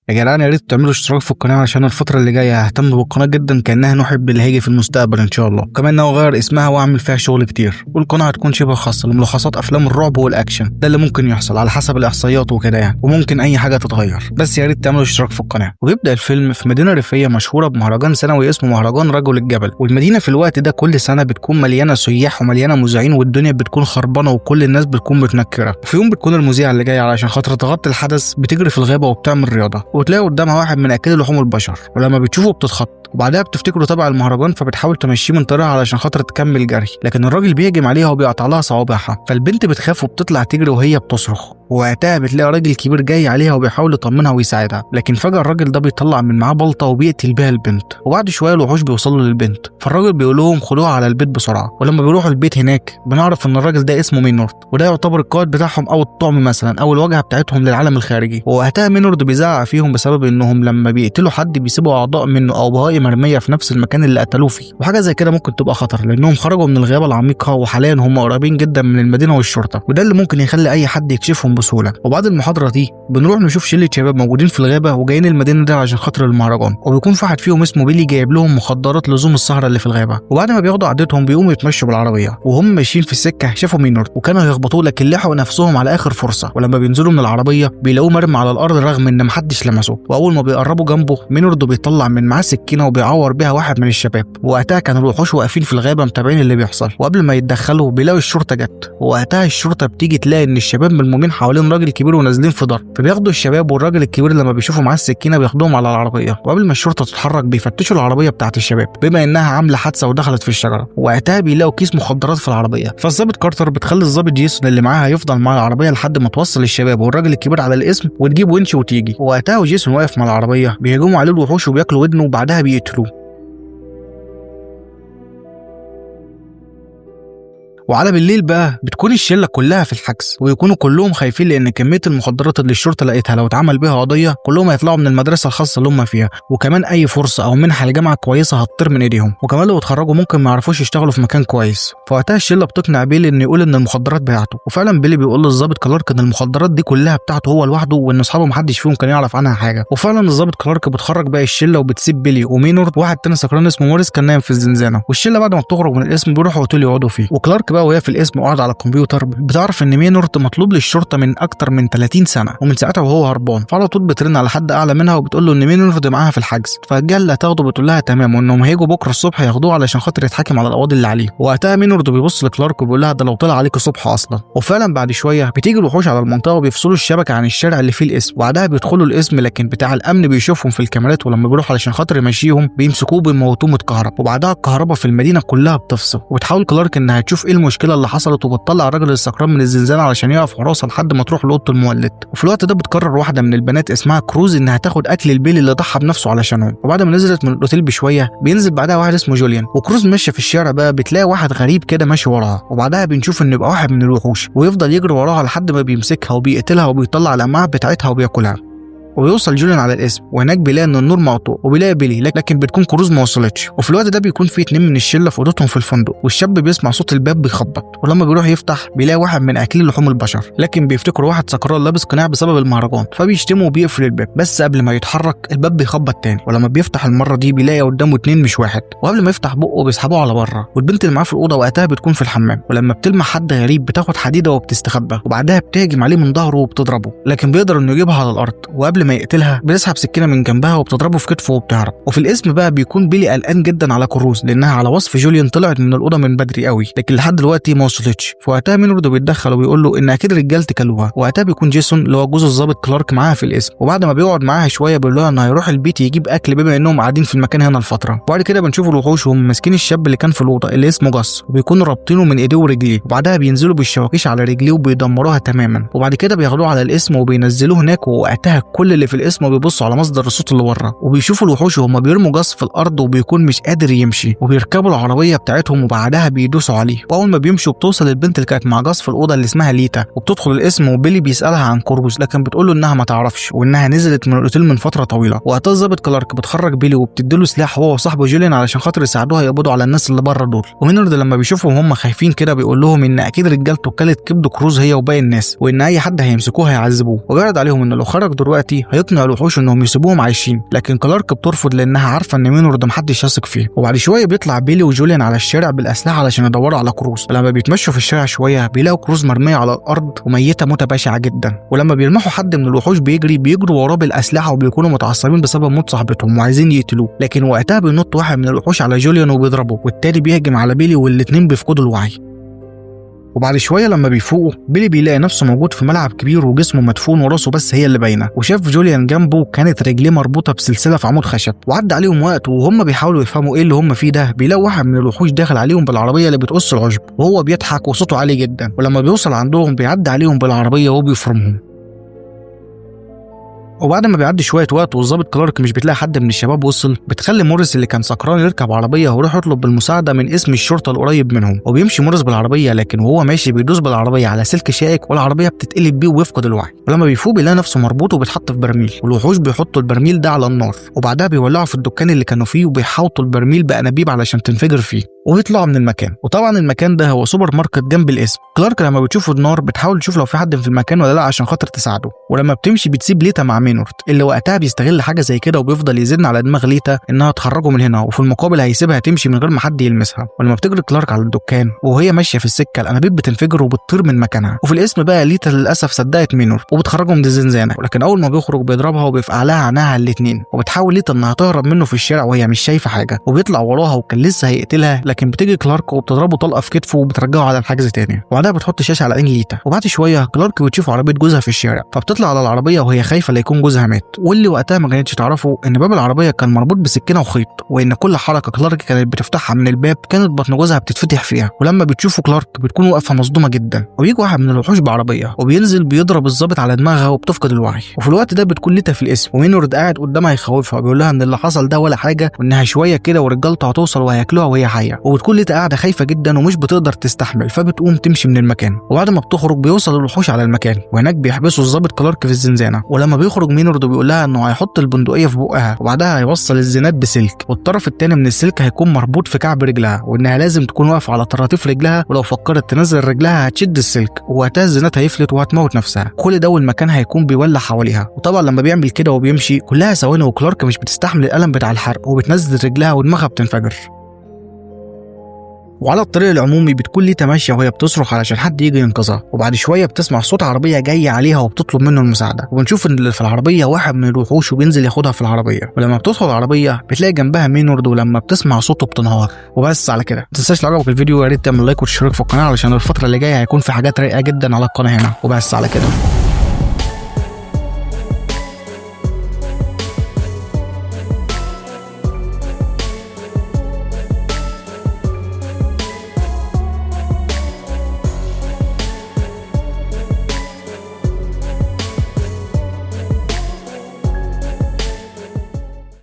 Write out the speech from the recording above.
يا جدعان يا ريت تعملوا اشتراك في القناه عشان الفتره اللي جايه ههتم بالقناه جدا كانها نحب اللي هيجي في المستقبل ان شاء الله. كمان ناوي اغير اسمها واعمل فيها شغل كتير، والقناه هتكون شبه خاصه لملخصات افلام الرعب والاكشن، ده اللي ممكن يحصل على حسب الاحصائيات وكده يعني، وممكن اي حاجه تتغير، بس يا ريت تعملوا اشتراك في القناه. وبيبدا الفيلم في مدينه ريفيه مشهوره بمهرجان سنوي اسمه مهرجان رجل الجبل، والمدينه في الوقت ده كل سنه بتكون مليانه سياح ومليانه مذيعين، والدنيا بتكون خربانه وكل الناس بتكون متنكره. وفي يوم بتكون المذيعه اللي جايه علشان خاطر تغطي الحدث بتجري في الغابه وبتعمل رياضه، وتلاقي قدامها واحد من اكل لحوم البشر، ولما بتشوفه بتتخض، وبعدها بتفتكره تبع المهرجان فبتحاول تمشيه من طريقها علشان خاطر تكمل جري، لكن الراجل بيهجم عليها وبيقطع لها صوابعها، فالبنت بتخاف وبتطلع تجري وهي بتصرخ، ووقتها بتلاقي راجل كبير جاي عليها وبيحاول يطمنها ويساعدها، لكن فجأة الراجل ده بيطلع من معاه بلطة وبيقتل بيها البنت، وبعد شوية الوحوش بيوصلوا للبنت، فالراجل بيقول لهم خدوها على البيت بسرعة. ولما بيروحوا البيت هناك بنعرف ان الراجل ده اسمه مينورد، وده يعتبر القائد بتاعهم او الطعم مثلا او الواجهة بتاعتهم للعالم الخارجي. ووقتها مينورد بيزعق فيهم بسبب انهم لما بيقتلوا حد بيسيبوا اعضاء منه او بهائم مرمية في نفس المكان اللي قتلوه فيه، وحاجة زي كده ممكن تبقى خطر لانهم خرجوا من الغابة العميقة وحاليا هم قريبين جدا من المدينة والشرطة، وده اللي ممكن يخلي اي حد يكشفهم بسهولة. وبعد المحاضرة دي بنروح نشوف شلة شباب موجودين في الغابة وجايين المدينة دي عشان خاطر المهرجان، وبيكون في واحد فيهم اسمه بيلي جايب لهم مخدرات لزوم السهرة اللي في الغابة. وبعد ما بياخدوا عدتهم بيقوموا يتمشوا بالعربية، وهم ماشيين في السكة شافوا مينورد وكانوا هيخبطوه لكن لحقوا نفسهم على آخر فرصة، ولما بينزلوا من العربية بيلاقوه مرمي على الأرض رغم إن محدش لمسه. وأول ما بيقربوا جنبه مينورد بيطلع من معاه سكينة وبيعور بيها واحد من الشباب، ووقتها كانوا الوحوش واقفين في الغابة متابعين اللي بيحصل، وقبل ما يتدخلوا بيلاقوا الشرطة جت، ووقتها الشرطة بتيجي تلاقي إن الشباب ملمومين حوالين راجل كبير ونازلين في ضرب، فبياخدوا الشباب والراجل الكبير لما بيشوفوا معاه السكينة بياخدوهم على العربية، وقبل ما الشرطة تتحرك بيفتشوا العربية بتاعت الشباب بما إنها عاملة حادثة ودخلت في الشجرة، ووقتها بيلاقوا كيس مخدرات في العربية، فالظابط كارتر بتخلي الظابط جيسون اللي معاها يفضل مع العربية لحد ما توصل الشباب والراجل الكبير على الاسم وتجيب ونش وتيجي، ووقتها وجيسون واقف مع العربية بيهجموا عليه الوحوش وبياكلوا ودنه وبعدها بيقتلوه. وعلى بالليل بقى بتكون الشله كلها في الحجز، ويكونوا كلهم خايفين لان كميه المخدرات اللي الشرطه لقيتها لو اتعمل بيها قضيه كلهم هيطلعوا من المدرسه الخاصه اللي هم فيها، وكمان اي فرصه او منحه لجامعه كويسه هتطير من ايديهم، وكمان لو اتخرجوا ممكن ما يعرفوش يشتغلوا في مكان كويس. فوقتها الشله بتقنع بيلي انه يقول ان المخدرات بتاعته، وفعلا بيلي بيقول للظابط كلارك ان المخدرات دي كلها بتاعته هو لوحده وان اصحابه محدش فيهم كان يعرف عنها حاجه. وفعلا الظابط كلارك بتخرج باقي الشله وبتسيب بيلي ومينورد واحد تاني سكران اسمه موريس كان نايم في الزنزانه، والشله بعد ما بتخرج من القسم بيروحوا اوتيل يقعدوا فيه، وكلارك بقى وهي في القسم على الكمبيوتر بتعرف ان مينورد مطلوب للشرطه من اكتر من 30 سنه ومن ساعتها وهو هربان، فعلى طول بترن على حد اعلى منها وبتقول له ان مينورد معاها في الحجز، فالجهه اللي هتاخده بتقول لها تمام وانهم هيجوا بكره الصبح ياخدوه علشان خاطر يتحاكم على القواضي اللي عليه. وقتها مينورد بيبص لكلارك وبيقول لها ده لو طلع عليك الصبح اصلا. وفعلا بعد شويه بتيجي الوحوش على المنطقه وبيفصلوا الشبكه عن الشارع اللي فيه القسم، وبعدها بيدخلوا القسم لكن بتاع الامن بيشوفهم في الكاميرات، ولما بيروح علشان خاطر يمشيهم بيمسكوه بيموتوه متكهرب، وبعدها الكهرباء في المدينه كلها بتفصل، وبتحاول كلارك انها تشوف ايه المشكله اللي حصلت وبتطلع الراجل السكران من الزنزانه علشان يقف حراسه لحد ما تروح لاوضه المولد. وفي الوقت ده بتقرر واحده من البنات اسمها كروز انها تاخد اكل البيلي اللي ضحى بنفسه علشانهم، وبعد ما نزلت من الاوتيل بشويه بينزل بعدها واحد اسمه جوليان، وكروز ماشيه في الشارع بقى بتلاقي واحد غريب كده ماشي وراها، وبعدها بنشوف انه يبقى واحد من الوحوش ويفضل يجري وراها لحد ما بيمسكها وبيقتلها وبيطلع الامعاء بتاعتها وبياكلها. وبيوصل جوليان على القسم وهناك بيلاقي ان النور مقطوع وبيلاقي بيلي لكن بتكون كروز ما وصلتش. وفي الوقت ده بيكون في 2 من الشله في اوضتهم في الفندق، والشاب بيسمع صوت الباب بيخبط، ولما بيروح يفتح بيلاقي واحد من اكلين لحوم البشر، لكن بيفتكروا واحد سكران لابس قناع بسبب المهرجان فبيشتمه وبيقفل الباب، بس قبل ما يتحرك الباب بيخبط تاني، ولما بيفتح المره دي بيلاقي قدامه 2 مش واحد، وقبل ما يفتح بقه بيسحبوه على بره، والبنت اللي معاه في الاوضه وقتها بتكون في الحمام، ولما بتلمح حد غريب بتاخد حديده وبتستخبى، وبعدها بتهجم عليه من ظهره وبتضربه، لكن بيقدر انه يجيبها على الارض، وقبل ما يقتلها بتسحب سكينه من جنبها وبتضربه في كتفه وبتهرب. وفي الاسم بقى بيكون بيلي قلقان جدا على كروز لانها على وصف جوليان طلعت من الاوضه من بدري قوي لكن لحد دلوقتي ما وصلتش، فوقتها مينورد بيتدخل وبيقول له ان اكيد رجالتي كلوها. وقتها بيكون جيسون اللي هو جوز الظابط كلارك معاها في الاسم، وبعد ما بيقعد معاها شويه بيقول لها انه هيروح البيت يجيب اكل بما انهم قاعدين في المكان هنا الفتره. وبعد كده بنشوف الوحوش وهم ماسكين الشاب اللي كان في الاوضه اللي اسمه جاس وبيكونوا رابطينه من ايديه ورجليه، وبعدها بينزلوا بالشواكيش على رجليه وبيدمروها تماما، وبعد كده بياخدوه على الاسم وبينزلوه هناك، ووقتها كل اللي في الاسم بيبصوا على مصدر الصوت اللي بره وبيشوفوا الوحوش وهم بيرموا جاس في الارض وبيكون مش قادر يمشي، وبيركبوا العربيه بتاعتهم وبعدها بيدوسوا عليه. واول ما بيمشوا بتوصل البنت اللي كانت مع جاس في الاوضه اللي اسمها ليتا وبتدخل الاسم، وبيلي بيسالها عن كروز لكن بتقول له انها ما تعرفش وانها نزلت من الاوتيل من فتره طويله. وقتها الظابط كلارك بتخرج بيلي وبتديله سلاح هو وصاحبه جوليان علشان خاطر يساعدوها يقبضوا على الناس اللي بره دول. ومينورد لما بيشوفهم هم خايفين كده بيقول لهم ان اكيد رجالته كلت كبد كروز هي وباقي الناس وان اي حد هيمسكوه هيعذبوه، وبيعرض عليهم ان لو خرج دلوقتي هيقنع الوحوش انهم يسيبوهم عايشين، لكن كلارك بترفض لانها عارفه ان مينورد محدش يثق فيه. وبعد شويه بيطلع بيلي وجوليان على الشارع بالاسلحه علشان يدوروا على كروز، ولما بيتمشوا في الشارع شويه بيلاقوا كروز مرميه على الارض وميته موته بشعه جدا، ولما بيلمحوا حد من الوحوش بيجروا وراه بالاسلحه وبيكونوا متعصبين بسبب موت صاحبتهم وعايزين يقتلوه، لكن وقتها بينط واحد من الوحوش على جوليان وبيضربه، والتاني بيهجم على بيلي والاتنين بيفقدوا الوعي. وبعد شويه لما بيفوقوا بيلي بيلاقي نفسه موجود في ملعب كبير وجسمه مدفون وراسه بس هي اللي باينه، وشاف جوليان جنبه كانت رجليه مربوطه بسلسله في عمود خشب. وعدى عليهم وقت وهم بيحاولوا يفهموا ايه اللي هم فيه ده، بيلاقوا واحد من الوحوش داخل عليهم بالعربيه اللي بتقص العشب وهو بيضحك وصوته عالي جدا، ولما بيوصل عندهم بيعدي عليهم بالعربيه وبيفرمهم. وبعد ما بيعدي شويه وقت والظابط كلارك مش بتلاقي حد من الشباب وصل، بتخلي موريس اللي كان سكران يركب عربيه ويروح يطلب بالمساعده من اسم الشرطه القريب منهم، وبيمشي موريس بالعربيه، لكن وهو ماشي بيدوس بالعربيه على سلك شائك والعربيه بتتقلب بيه ويفقد الوعي. ولما بيفوق بيلاقي نفسه مربوط وبيتحط في برميل، والوحوش بيحطوا البرميل ده على النار وبعدها بيولعوا في الدكان اللي كانوا فيه وبيحاوطوا البرميل بانابيب علشان تنفجر فيه وبيطلعوا من المكان. وطبعا المكان ده هو سوبر ماركت جنب الاسم. كلارك لما بتشوف النار بتحاول تشوف لو في حد في المكان ولا لا عشان خاطر تساعده، ولما بتمشي بتسيب ليتا مع مينورد اللي وقتها بيستغل حاجه زي كده وبيفضل يزن على دماغ ليتا انها تخرجه من هنا، وفي المقابل هيسيبها تمشي من غير ما حد يلمسها. ولما بتجري كلارك على الدكان وهي ماشيه في السكه الانابيب بتنفجر وبتطير من مكانها. وفي الاسم بقى ليتا للاسف صدقت مينورد وبتخرجه من الزنزانه، ولكن اول ما بيخرج بيضربها وبيفقع لها عينها الاثنين، وبتحاول ليتا انها تهرب منه في الشارع وهي مش شايفه حاجه، وبيطلع وراها وكان لسه هيقتلها، لكن بتيجي كلارك وبتضربه طلقه في كتفه وبترجعه على الحجز تاني، وبعدها بتحط شاشه على عين ليتا. وبعد شويه كلارك بتشوف عربيه جوزها في الشارع، فبتطلع على العربيه وهي خايفه لا يكون جوزها مات، واللي وقتها ما كانتش تعرفه ان باب العربيه كان مربوط بسكينه وخيط، وان كل حركه كلارك كانت بتفتحها من الباب كانت بطن جوزها بتتفتح فيها. ولما بتشوفه كلارك بتكون واقفه مصدومه جدا، ويجي واحد من الوحوش بعربيه وبينزل بيضرب الظابط على دماغها وبتفقد الوعي. وفي الوقت ده بتكون ليتا في الاسم ومينورد قاعد قدامها يخوفها وبيقول لها ان اللي حصل ده ولا حاجه، وانها شويه كده ورجالته هتوصل وهياكلوها وهي حيه. وبتكون ليتا قاعده خايفه جدا ومش بتقدر تستحمل، فبتقوم تمشي من المكان. وبعد ما بتخرج بيوصل الوحوش على المكان، وهناك بيحبسوا الظابط كلارك في الزنزانه. ولما بيخرج مينورد بيقول لها انه هيحط البندقيه في بقها وبعدها هيوصل الزناد بسلك، والطرف الثاني من السلك هيكون مربوط في كعب رجلها، وانها لازم تكون واقفه على طراطيف رجلها، ولو فكرت تنزل رجلها هتشد السلك ووقتها الزناد هيفلت وهتموت نفسها. كل ده والمكان هيكون بيولع حواليها. وطبعا لما بيعمل كده وبيمشي كلها ثواني وكلارك مش بتستحمل الالم بتاع الحرق وبتنزل رجلها ودماغها بتنفجر. وعلى الطريق العمومي بتكون ليتا ماشيه وهي بتصرخ علشان حد يجي ينقذها، وبعد شويه بتسمع صوت عربيه جايه عليها وبتطلب منه المساعده، وبنشوف ان اللي في العربيه واحد من الوحوش وبينزل ياخدها في العربيه. ولما بتدخل العربيه بتلاقي جنبها مينورد، ولما بتسمع صوته بتنهار. وبس على كده. ما تنساش لو عجبك الفيديو يا ريت تعمل لايك وتشترك في القناه علشان الفتره اللي جايه هيكون في حاجات رايقه جدا على القناه هنا. وبس على كده.